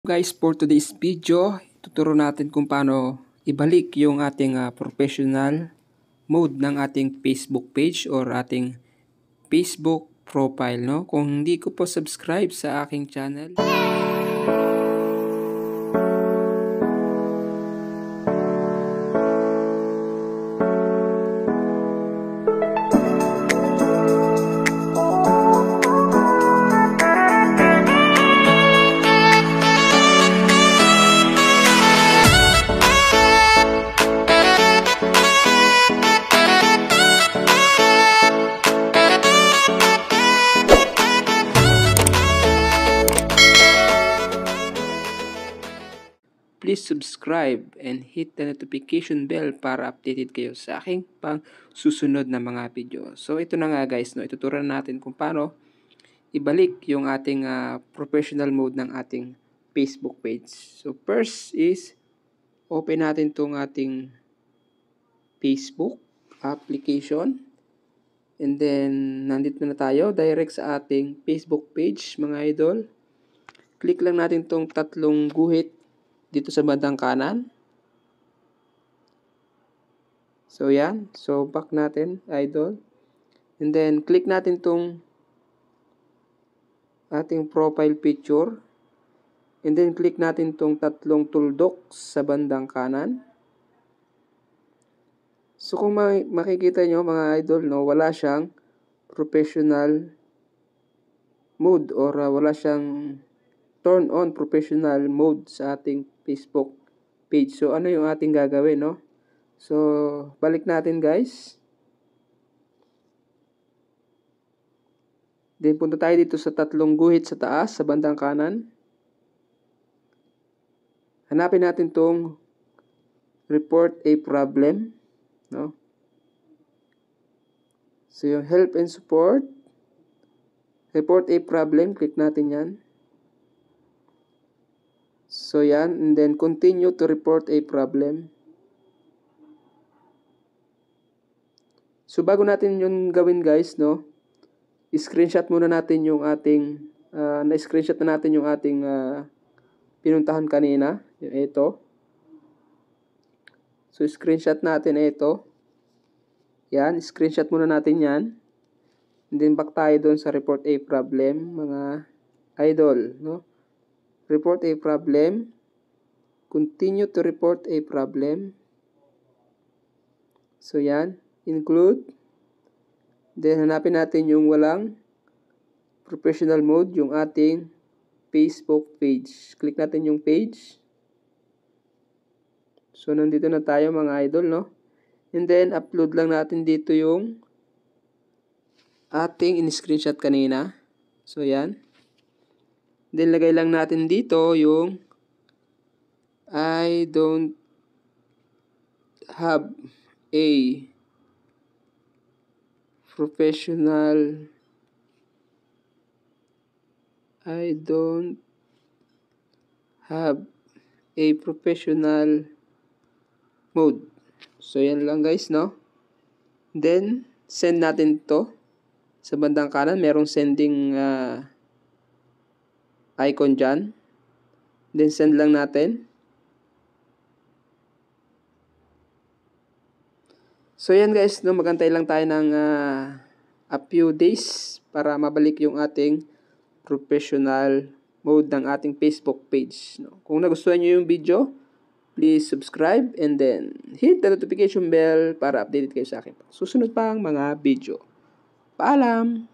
Guys, for today's video, tuturo natin kung paano ibalik yung ating professional mode ng ating Facebook page or ating Facebook profile, no? Kung hindi ko po subscribe sa aking channel, please subscribe and hit the notification bell para updated kayo sa aking pang susunod na mga video. So ito na nga guys, no, ituturuan natin kung paano ibalik yung ating professional mode ng ating Facebook page. So first is open natin tong ating Facebook application. And then nandito na tayo direct sa ating Facebook page, mga idol. Click lang natin tong tatlong guhit dito sa bandang kanan. So yan. So back natin, idol. And then click natin tong ating profile picture. And then click natin tong tatlong tuldok sa bandang kanan. So kung makikita nyo mga idol, no, wala siyang professional mode or wala siyang turn on professional mode sa ating Facebook page. So ano yung ating gagawin, no? So balik natin guys. Then punta tayo dito sa tatlong guhit sa taas sa bandang kanan. Hanapin natin tong report a problem, no? So yung help and support, report a problem, click natin yan. So yan, and then continue to report a problem. So bago natin yung gawin guys, no, screenshot muna natin yung ating na-screenshot na natin yung ating pinuntahan kanina, yung ito. So screenshot natin ito. Yan, screenshot muna natin yan. And then back tayo doon sa report a problem, mga idol, no? Report a problem. Continue to report a problem. So yan, include. Then hanapin natin yung walang professional mode, yung ating Facebook page. Click natin yung page. So nandito na tayo mga idol, no? And then upload lang natin dito yung ating in-screenshot kanina. So yan. Then lagay lang natin dito yung I don't have a professional mode. So yan lang guys, no? Then send natin to. Sa bandang kanan merong sending icon dyan. Then send lang natin. So yan guys, no, magantay lang tayo ng a few days para mabalik yung ating professional mode ng ating Facebook page, no. Kung nagustuhan nyo yung video, please subscribe and then hit the notification bell para updated kayo sa akin susunod pang mga video. Paalam!